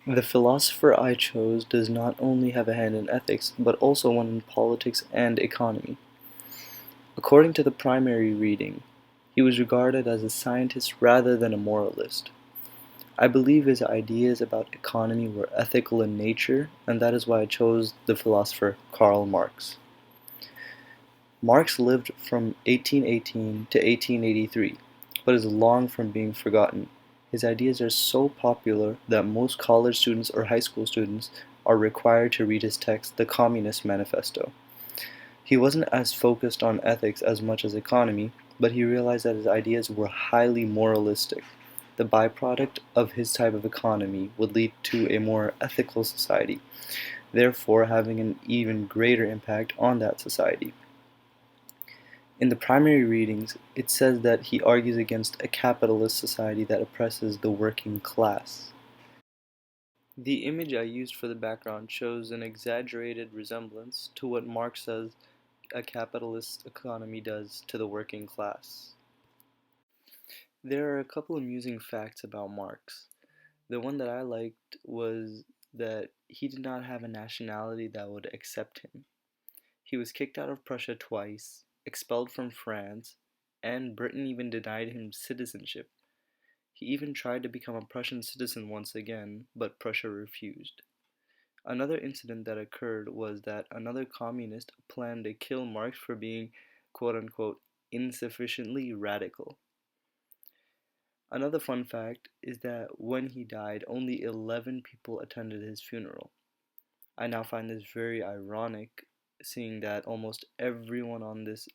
The philosopher I chose does not only have a hand in ethics, but also one in politics and economy. According to the primary reading, he was regarded as a scientist rather than a moralist. I believe his ideas about economy were ethical in nature, and that is why I chose the philosopher Karl Marx. Marx lived from 1818 to 1883, but is long from being forgotten. His ideas are so popular that most college students or high school students are required to read his text, The Communist Manifesto. He wasn't as focused on ethics as much as economy, but he realized that his ideas were highly moralistic. The byproduct of his type of economy would lead to a more ethical society, therefore having an even greater impact on that society. In the primary readings, it says that he argues against a capitalist society that oppresses the working class. The image I used for the background shows an exaggerated resemblance to what Marx says a capitalist economy does to the working class. There are a couple amusing facts about Marx. The one that I liked was that he did not have a nationality that would accept him. He was kicked out of Prussia twice, expelled from France, and Britain even denied him citizenship. He even tried to become a Prussian citizen once again, but Prussia refused. Another incident that occurred was that another communist planned to kill Marx for being quote unquote insufficiently radical. Another fun fact is that when he died, only 11 people attended his funeral. I now find this very ironic, seeing that almost everyone on this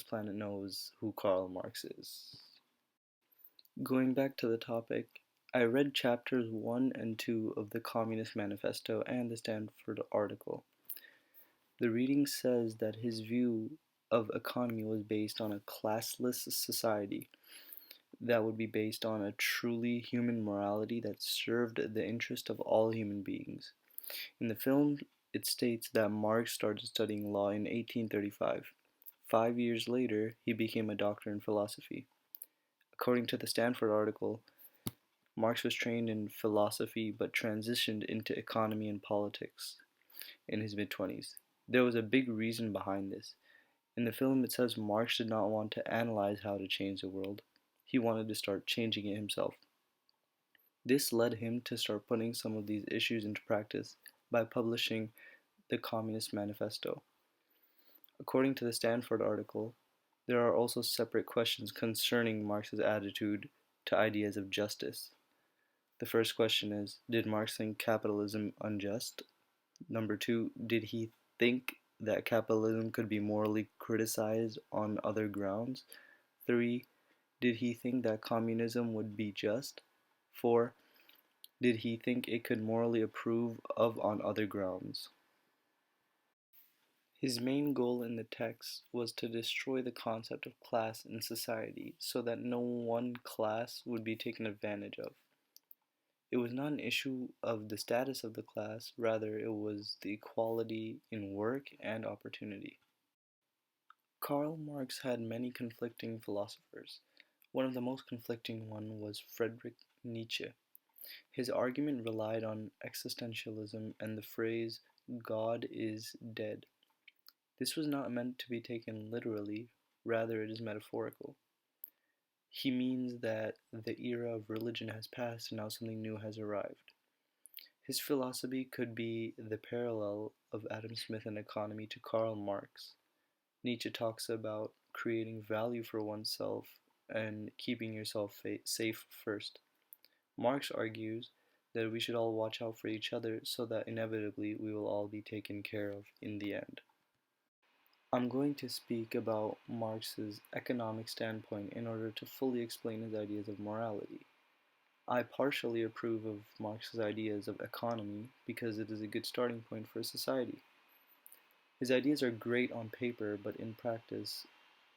planet knows who Karl Marx is. Going back to the topic, I read chapters 1 and 2 of the Communist Manifesto and the Stanford article. The reading says that his view of economy was based on a classless society that would be based on a truly human morality that served the interest of all human beings. In the film, it states that Marx started studying law in 1835. 5 years later, he became a doctor in philosophy. According to the Stanford article, Marx was trained in philosophy but transitioned into economy and politics in his mid 20s. There was a big reason behind this. In the film, it says Marx did not want to analyze how to change the world, he wanted to start changing it himself. This led him to start putting some of these issues into practice by publishing the Communist Manifesto. According to the Stanford article, there are also separate questions concerning Marx's attitude to ideas of justice. The first question is, did Marx think capitalism unjust? Number two, did he think that capitalism could be morally criticized on other grounds? Three, did he think that communism would be just? Four, did he think it could morally approve of on other grounds? His main goal in the text was to destroy the concept of class in society so that no one class would be taken advantage of. It was not an issue of the status of the class, rather, it was the equality in work and opportunity. Karl Marx had many conflicting philosophers. One of the most conflicting one was Friedrich Nietzsche. His argument relied on existentialism and the phrase God is dead. This was not meant to be taken literally, rather it is metaphorical. He means that the era of religion has passed and now something new has arrived. His philosophy could be the parallel of Adam Smith and economy to Karl Marx. Nietzsche talks about creating value for oneself and keeping yourself safe first. Marx argues that we should all watch out for each other so that inevitably we will all be taken care of in the end. I'm going to speak about Marx's economic standpoint in order to fully explain his ideas of morality. I partially approve of Marx's ideas of economy because it is a good starting point for a society. His ideas are great on paper, but in practice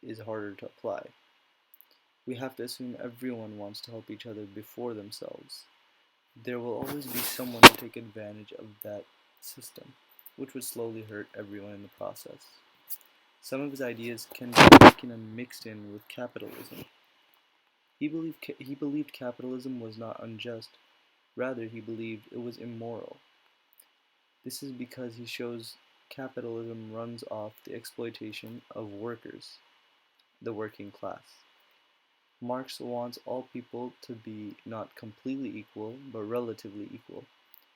is harder to apply. We have to assume everyone wants to help each other before themselves. There will always be someone to take advantage of that system, which would slowly hurt everyone in the process. Some of his ideas can be taken and mixed in with capitalism. He believed capitalism was not unjust, Rather, he believed it was immoral. This is because he shows capitalism runs off the exploitation of workers, the working class. Marx wants all people to be not completely equal, but relatively equal,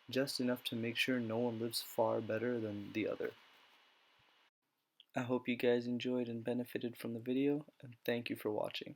just enough to make sure no one lives far better than the other. I hope you guys enjoyed and benefited from the video, and thank you for watching.